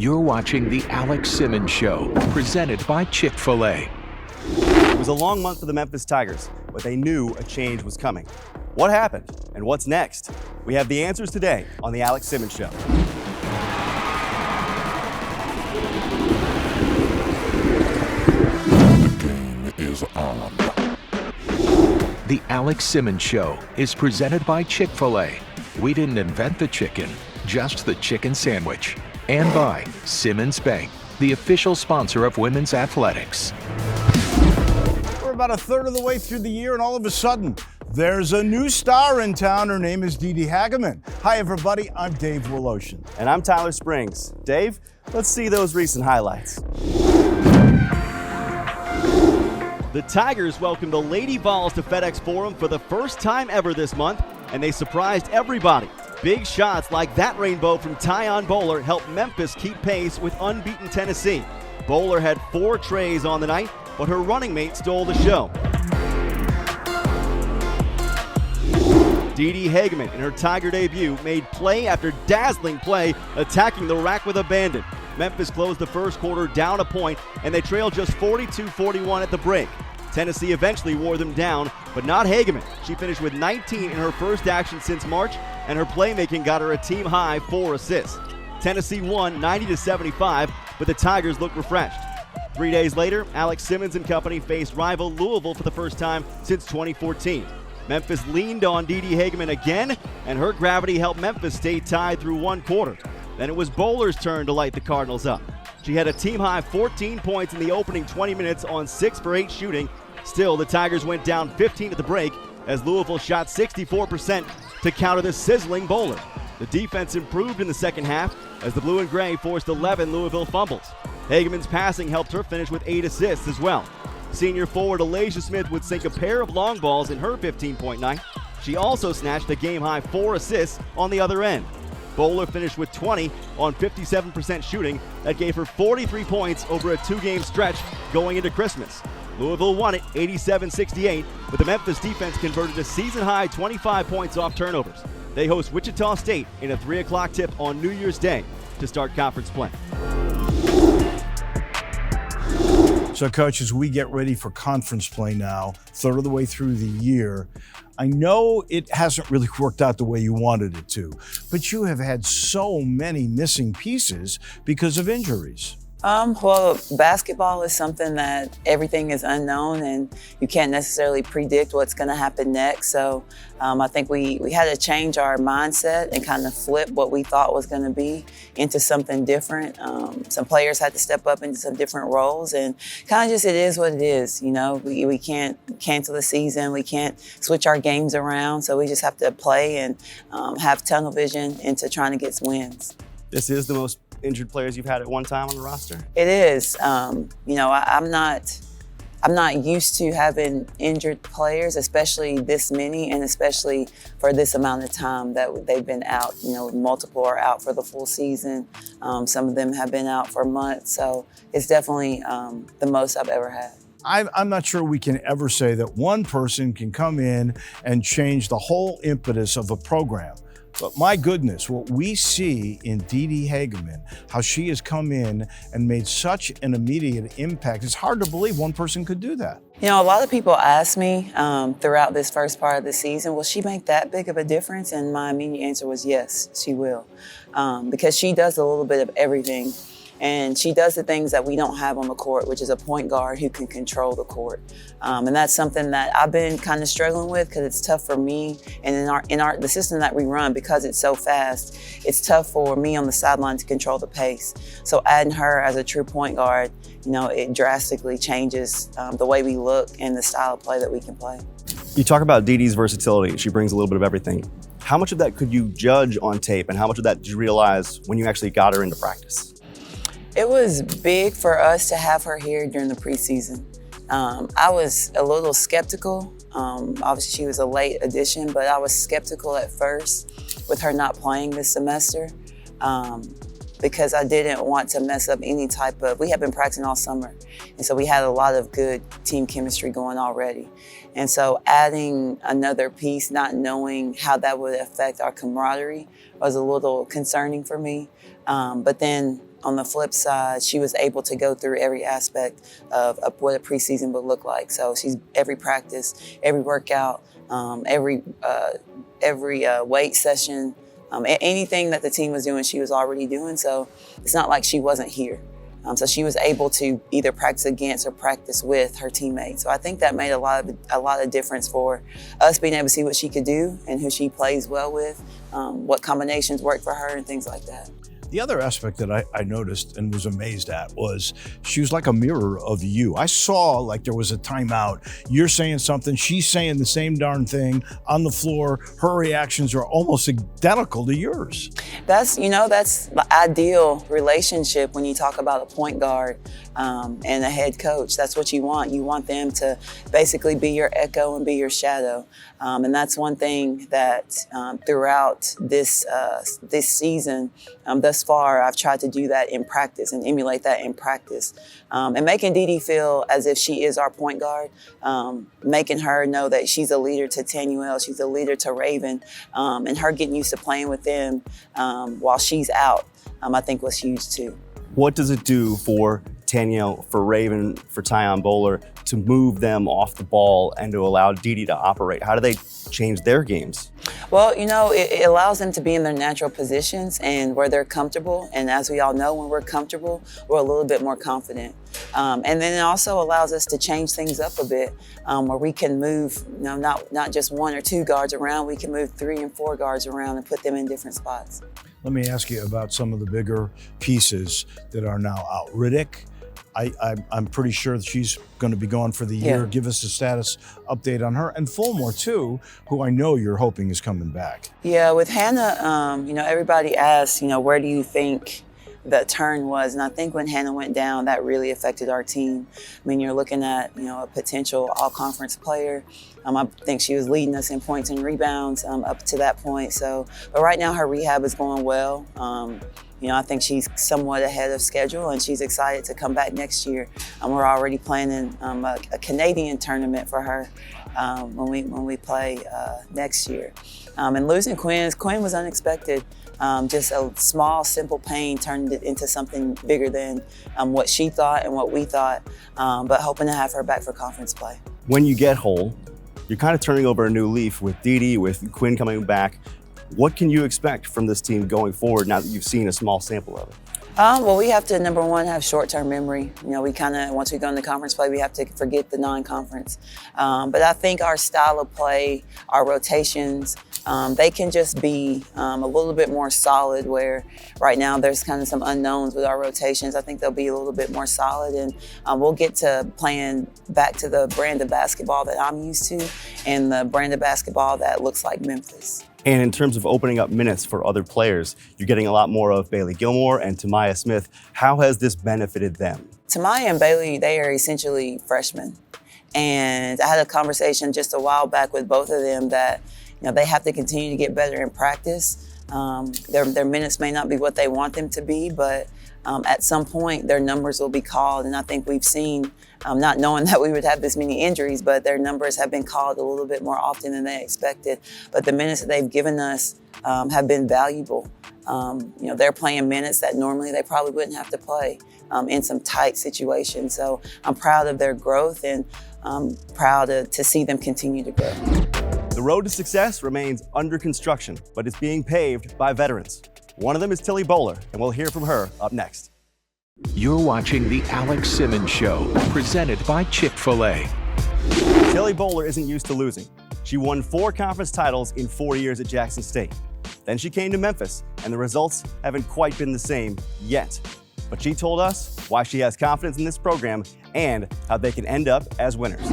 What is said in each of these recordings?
You're watching The Alex Simmons Show, presented by Chick-Fil-A. It was a long month for the Memphis Tigers, but they knew a change was coming. What happened and what's next? We have the answers today on The Alex Simmons Show. The game is on. The Alex Simmons Show is presented by Chick-Fil-A. We didn't invent the chicken, just the chicken sandwich. And by Simmons Bank, the official sponsor of women's athletics. We're about a third of the way through the year, and all of a sudden, there's a new star in town. Her name is Didi Hageman. Hi, everybody. I'm Dave Woloshin. And I'm Tyler Springs. Dave, let's see those recent highlights. The Tigers welcomed the Lady Vols to FedEx Forum for the first time ever this month, and they surprised everybody. Big shots like that rainbow from Tyon Bowler helped Memphis keep pace with unbeaten Tennessee. Bowler had 4 trays on the night, but her running mate stole the show. Didi Hageman, in her Tiger debut, made play after dazzling play, attacking the rack with abandon. Memphis closed the first quarter down a point, and they trailed just 42-41 at the break. Tennessee eventually wore them down, but not Hageman. She finished with 19 in her first action since March, and her playmaking got her a team-high 4 assists. Tennessee won 90-75, but the Tigers looked refreshed. 3 days later, Alex Simmons and company faced rival Louisville for the first time since 2014. Memphis leaned on Didi Hageman again, and her gravity helped Memphis stay tied through one quarter. Then it was Bowler's turn to light the Cardinals up. She had a team-high 14 points in the opening 20 minutes on 6 for 8 shooting. Still, the Tigers went down 15 at the break as Louisville shot 64% to counter the sizzling Bowler. The defense improved in the second half as the blue and gray forced 11 Louisville fumbles. Hageman's passing helped her finish with 8 assists as well. Senior forward Elijah Smith would sink a pair of long balls in her 15-point night. She also snatched a game-high 4 assists on the other end. Bowler finished with 20 on 57% shooting. That gave her 43 points over a 2-game stretch going into Christmas. Louisville won it 87-68, but the Memphis defense converted a season-high 25 points off turnovers. They host Wichita State in a 3 o'clock tip on New Year's Day to start conference play. So, Coach, as we get ready for conference play now, third of the way through the year, I know it hasn't really worked out the way you wanted it to, but you have had so many missing pieces because of injuries. Well, basketball is something that everything is unknown and you can't necessarily predict what's going to happen next. So I think we had to change our mindset and kind of flip what we thought was going to be into something different. Some players had to step up into some different roles and kind of just it is what it is. You know, we can't cancel the season. We can't switch our games around. So we just have to play and have tunnel vision into trying to get wins. This is the most injured players you've had at one time on the roster? It is. You know, I'm not used to having injured players, especially this many, and especially for this amount of time that they've been out. You know, multiple are out for the full season. Some of them have been out for months. So it's definitely the most I've ever had. I'm not sure we can ever say that one person can come in and change the whole impetus of a program. But my goodness, what we see in Didi Hageman, how she has come in and made such an immediate impact, it's hard to believe one person could do that. You know, a lot of people ask me throughout this first part of the season, will she make that big of a difference? And my immediate answer was yes, she will. Because she does a little bit of everything. And she does the things that we don't have on the court, which is a point guard who can control the court. And that's something that I've been kind of struggling with because it's tough for me. And in the system that we run, because it's so fast, it's tough for me on the sideline to control the pace. So adding her as a true point guard, you know, it drastically changes the way we look and the style of play that we can play. You talk about Didi's versatility. She brings a little bit of everything. How much of that could you judge on tape, and how much of that did you realize when you actually got her into practice? It was big for us to have her here during the preseason. I was a little skeptical. Obviously, she was a late addition, but I was skeptical at first with her not playing this semester because I didn't want to mess up any type of, we had been practicing all summer. And so we had a lot of good team chemistry going already. And so adding another piece, not knowing how that would affect our camaraderie was a little concerning for me. But then on the flip side, she was able to go through every aspect of what a preseason would look like. So she's every practice, every workout, every weight session, anything that the team was doing, she was already doing. So it's not like she wasn't here. So she was able to either practice against or practice with her teammates. So I think that made a lot of difference for us being able to see what she could do and who she plays well with, what combinations work for her and things like that. The other aspect that I noticed and was amazed at was she was like a mirror of you. I saw like there was a timeout. You're saying something, she's saying the same darn thing on the floor. Her reactions are almost identical to yours. That's the ideal relationship when you talk about a point guard and a head coach. That's what you want. You want them to basically be your echo and be your shadow. And that's one thing that throughout this season, thus far, I've tried to do that in practice and emulate that in practice. And making Dee feel as if she is our point guard, making her know that she's a leader to Tanuel, she's a leader to Raven, and her getting used to playing with them while she's out, I think was huge too. What does it do for Tanuel, for Raven, for Tyon Bowler to move them off the ball and to allow Dee to operate? How do they change their games? Well, it allows them to be in their natural positions and where they're comfortable. And as we all know, when we're comfortable, we're a little bit more confident. And then it also allows us to change things up a bit, where we can move, not just 1 or 2 guards around, we can move 3 and 4 guards around and put them in different spots. Let me ask you about some of the bigger pieces that are now out. Riddick, I'm pretty sure that she's going to be gone for the year. Yeah. Give us a status update on her. And Fulmore, too, who I know you're hoping is coming back. Yeah, with Hannah, everybody asks, where do you think the turn was? And I think when Hannah went down, that really affected our team. I mean, you're looking at, a potential all-conference player. I think she was leading us in points and rebounds up to that point. But right now her rehab is going well. I think she's somewhat ahead of schedule and she's excited to come back next year. We're already planning a Canadian tournament for her when we play next year. And losing Quinn was unexpected. Just a small, simple pain turned it into something bigger than what she thought and what we thought, but hoping to have her back for conference play. When you get whole, you're kind of turning over a new leaf with Dee, with Quinn coming back. What can you expect from this team going forward now that you've seen a small sample of it? Well, we have to, number one, have short-term memory. We once we go into conference play, we have to forget the non-conference. But I think our style of play, our rotations, they can just be a little bit more solid, where right now there's kind of some unknowns with our rotations. I think they'll be a little bit more solid, and we'll get to playing back to the brand of basketball that I'm used to and the brand of basketball that looks like Memphis. And in terms of opening up minutes for other players, you're getting a lot more of Bailey Gilmore and Tamaya Smith. How has this benefited them? Tamaya and Bailey, they are essentially freshmen. And I had a conversation just a while back with both of them that they have to continue to get better in practice. Their minutes may not be what they want them to be, but at some point their numbers will be called. And I think we've seen, not knowing that we would have this many injuries, but their numbers have been called a little bit more often than they expected. But the minutes that they've given us have been valuable. They're playing minutes that normally they probably wouldn't have to play in some tight situations. So I'm proud of their growth and I'm proud to see them continue to grow. The road to success remains under construction, but it's being paved by veterans. One of them is Tilly Bowler, and we'll hear from her up next. You're watching The Alex Simmons Show, presented by Chick-Fil-A. Tilly Bowler isn't used to losing. She won 4 conference titles in 4 years at Jackson State. Then she came to Memphis, and the results haven't quite been the same yet. But she told us why she has confidence in this program and how they can end up as winners.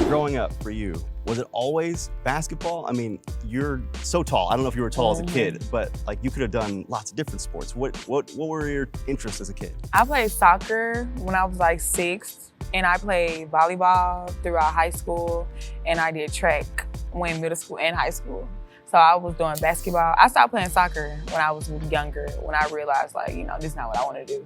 Growing up for you, was it always basketball? I mean, you're so tall. I don't know if you were tall as a kid, but you could have done lots of different sports. What were your interests as a kid? I played soccer when I was 6, and I played volleyball throughout high school, and I did track when middle school and high school. So I was doing basketball. I stopped playing soccer when I was younger, when I realized this is not what I want to do.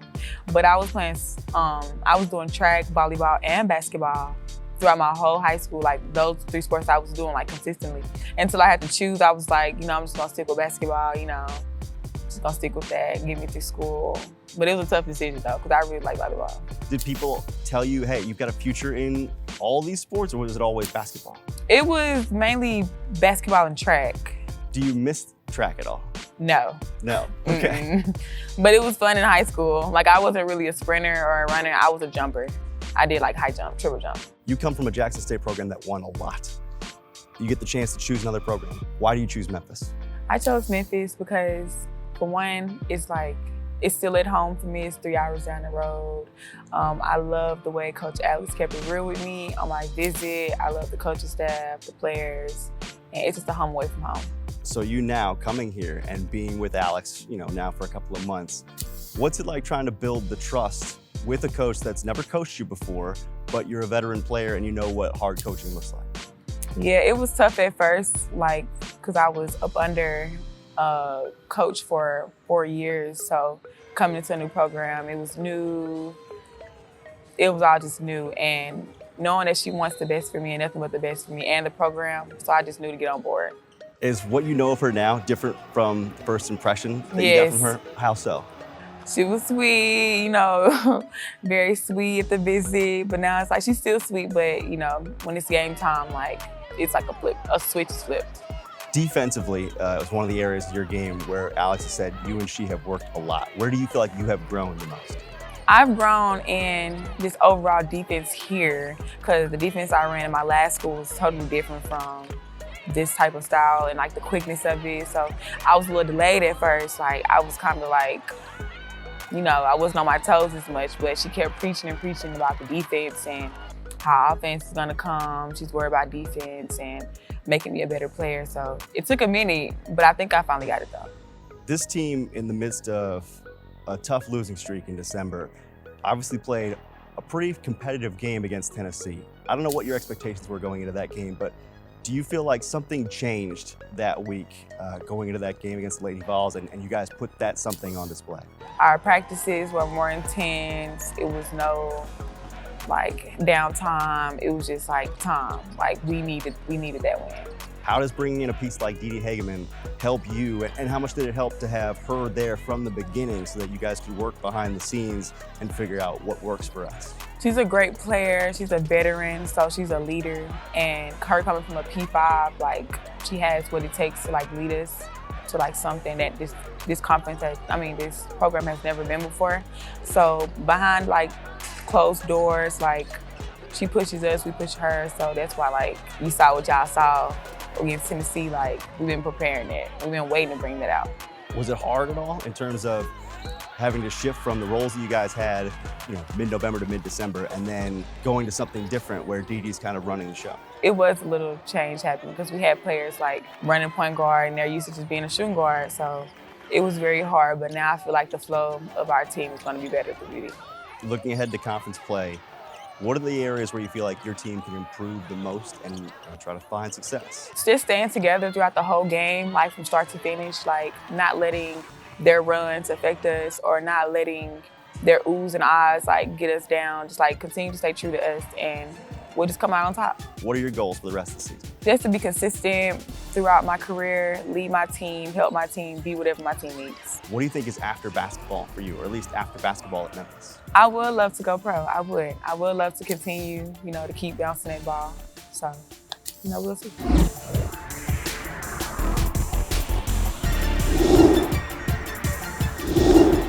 But I was playing, I was doing track, volleyball, and basketball throughout my whole high school, like those 3 sports I was doing like consistently. Until I had to choose, I was like, I'm just gonna stick with basketball, just gonna stick with that and get me through school. But it was a tough decision though, because I really like volleyball. Did people tell you, hey, you've got a future in all these sports, or was it always basketball? It was mainly basketball and track. Do you miss track at all? No. No, okay. But it was fun in high school. Like I wasn't really a sprinter or a runner, I was a jumper. I did like high jump, triple jump. You come from a Jackson State program that won a lot. You get the chance to choose another program. Why do you choose Memphis? I chose Memphis because, for one, it's still at home for me. It's 3 hours down the road. I love the way Coach Alex kept it real with me on my visit. I love the coaching staff, the players, and it's just a home away from home. So you now coming here and being with Alex, now for a couple of months, what's it like trying to build the trust with a coach that's never coached you before, but you're a veteran player and you know what hard coaching looks like? Yeah, it was tough at first, because I was up under coach for 4 years. So coming into a new program, it was new. It was all just new. And knowing that she wants the best for me and nothing but the best for me and the program, so I just knew to get on board. Is what you know of her now different from the first impression that you got from her? How so? She was sweet, very sweet at the visit, but now it's like she's still sweet, but when it's game time, it's like a switch is flipped. Defensively, it was one of the areas of your game where Alex has said you and she have worked a lot. Where do you feel like you have grown the most? I've grown in this overall defense here, because the defense I ran in my last school was totally different from this type of style and the quickness of it. So I was a little delayed at first. I was kind of I wasn't on my toes as much, but she kept preaching and preaching about the defense and how offense is gonna come. She's worried about defense and making me a better player. So it took a minute, but I think I finally got it done. This team, in the midst of a tough losing streak in December, obviously played a pretty competitive game against Tennessee. I don't know what your expectations were going into that game, but do you feel like something changed that week going into that game against the Lady Vols, and you guys put that something on display? Our practices were more intense. It was no downtime. It was just time. We needed that win. How does bringing in a piece like Didi Hageman help you, and how much did it help to have her there from the beginning so that you guys could work behind the scenes and figure out what works for us? She's a great player. She's a veteran, so she's a leader. And her coming from a P5, she has what it takes to lead us to something that this conference this program has never been before. So behind closed doors, she pushes us, we push her. So that's why you saw what y'all saw against Tennessee. We've been preparing that. We've been waiting to bring that out. Was it hard at all in terms of having to shift from the roles that you guys had, mid-November to mid-December, and then going to something different where Didi's kind of running the show? It was a little change happening because we had players running point guard and they're used to just being a shooting guard. So it was very hard, but now I feel like the flow of our team is going to be better for Didi. Looking ahead to conference play, what are the areas where you feel like your team can improve the most and try to find success? It's just staying together throughout the whole game, from start to finish, not letting their runs affect us or not letting their oohs and ahs get us down. Just continue to stay true to us and we'll just come out on top. What are your goals for the rest of the season? Just to be consistent throughout my career, lead my team, help my team, be whatever my team needs. What do you think is after basketball for you, or at least after basketball at Memphis? I would love to go pro. I would. I would love to continue, to keep bouncing that ball. So, we'll see.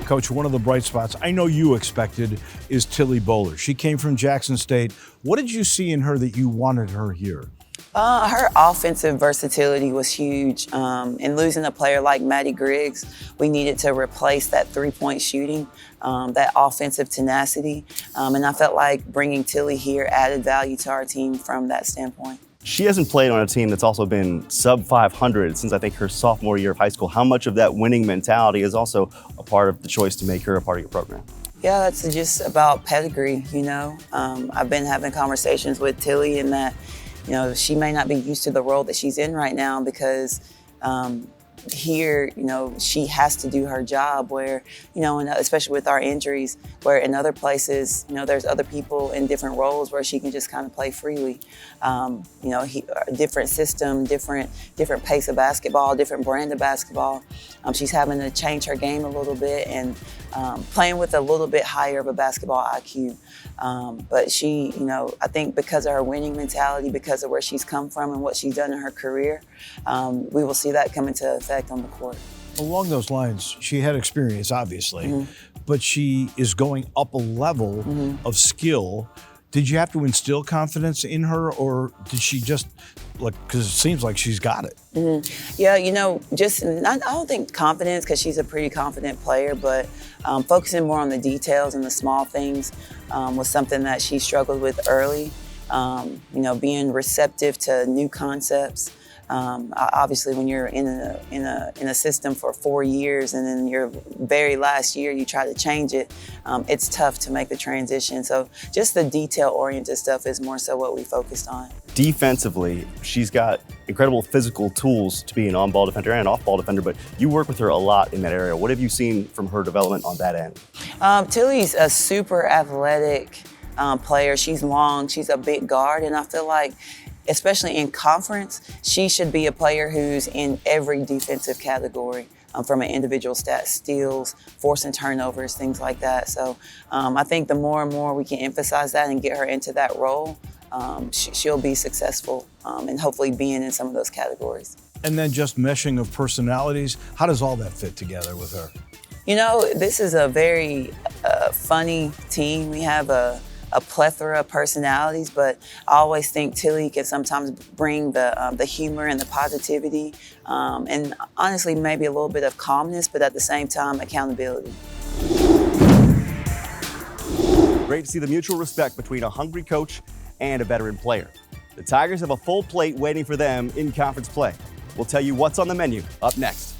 Coach, one of the bright spots I know you expected is Tilly Bowler. She came from Jackson State. What did you see in her that you wanted her here? Her offensive versatility was huge. In losing a player like Maddie Griggs, we needed to replace that three-point shooting, that offensive tenacity. And I felt like bringing Tilly here added value to our team from that standpoint. She hasn't played on a team that's also been sub 500 since I think her sophomore year of high school. How much of that winning mentality is also a part of the choice to make her a part of your program? Yeah, that's just about pedigree, I've been having conversations with Tilly in that, she may not be used to the role that she's in right now because here, she has to do her job where, and especially with our injuries, where in other places, there's other people in different roles where she can just kind of play freely. Different system, different pace of basketball, different brand of basketball. She's having to change her game a little bit and playing with a little bit higher of a basketball IQ. But she, I think because of her winning mentality, because of where she's come from and what she's done in her career, we will see that come into effect on the court. Along those lines, she had experience, obviously, but she is going up a level of skill. Did you have to instill confidence in her, or did she just, because it seems like she's got it? Yeah, I don't think confidence, because she's a pretty confident player, but focusing more on the details and the small things was something that she struggled with early. Being receptive to new concepts. Obviously, when you're in a system for 4 years and then your very last year you try to change it, it's tough to make the transition. So just the detail-oriented stuff is more so what we focused on. Defensively, she's got incredible physical tools to be an on-ball defender and off-ball defender, but you work with her a lot in that area. What have you seen from her development on that end? Tilly's a super athletic player. She's long, she's a big guard, and I feel like especially in conference, she should be a player who's in every defensive category from an individual stat, steals, forcing turnovers, things like that. So I think the more and more we can emphasize that and get her into that role, she'll be successful and hopefully being in some of those categories. And then just meshing of personalities, how does all that fit together with her? This is a very funny team. We have a plethora of personalities, but I always think Tilly can sometimes bring the humor and the positivity, and honestly maybe a little bit of calmness, but at the same time accountability. Great to see the mutual respect between a hungry coach and a veteran player. The Tigers have a full plate waiting for them in conference play. We'll tell you what's on the menu up next.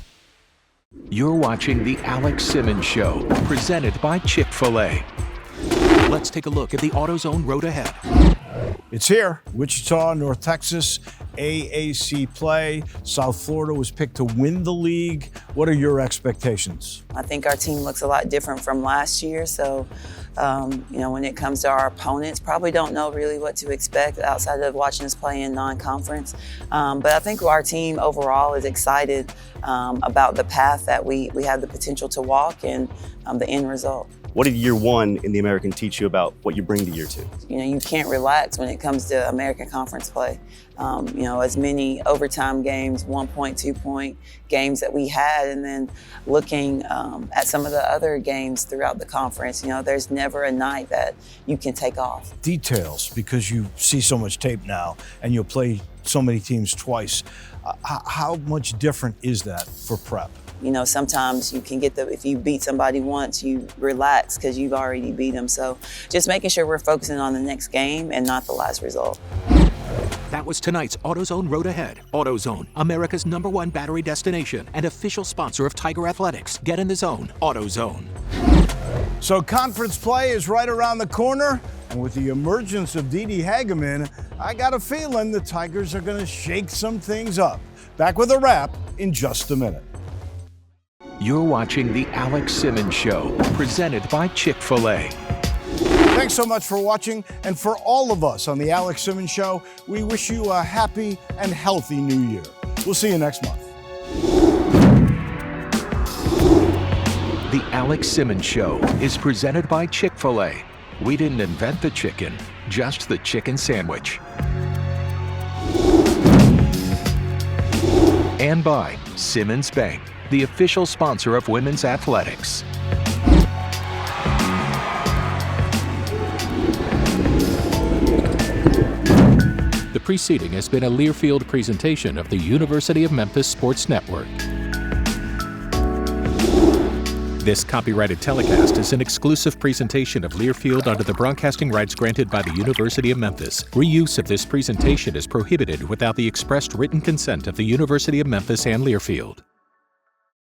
You're watching The Alex Simmons Show, presented by Chick-Fil-A. Let's take a look at the AutoZone road ahead. It's here, Wichita, North Texas, AAC play. South Florida was picked to win the league. What are your expectations? I think our team looks a lot different from last year, so when it comes to our opponents, probably don't know really what to expect outside of watching us play in non-conference. But I think our team overall is excited about the path that we have the potential to walk and the end result. What did year one in the American teach you about what you bring to year two? You can't relax when it comes to American Conference play. As many overtime games, 1-point, 2-point games that we had, and then looking at some of the other games throughout the conference, there's never a night that you can take off. Details, because you see so much tape now and you'll play so many teams twice. How much different is that for prep? Sometimes you can get if you beat somebody once, you relax because you've already beat them. So just making sure we're focusing on the next game and not the last result. That was tonight's AutoZone Road Ahead. AutoZone, America's #1 battery destination and official sponsor of Tiger Athletics. Get in the zone, AutoZone. So conference play is right around the corner, and with the emergence of Didi Hageman, I got a feeling the Tigers are going to shake some things up. Back with a wrap in just a minute. You're watching The Alex Simmons Show, presented by Chick-Fil-A. Thanks so much for watching, and for all of us on The Alex Simmons Show, we wish you a happy and healthy new year. We'll see you next month. The Alex Simmons Show is presented by Chick-Fil-A. We didn't invent the chicken, just the chicken sandwich. And by Simmons Bank, the official sponsor of women's athletics. The preceding has been a Learfield presentation of the University of Memphis Sports Network. This copyrighted telecast is an exclusive presentation of Learfield under the broadcasting rights granted by the University of Memphis. Reuse of this presentation is prohibited without the expressed written consent of the University of Memphis and Learfield.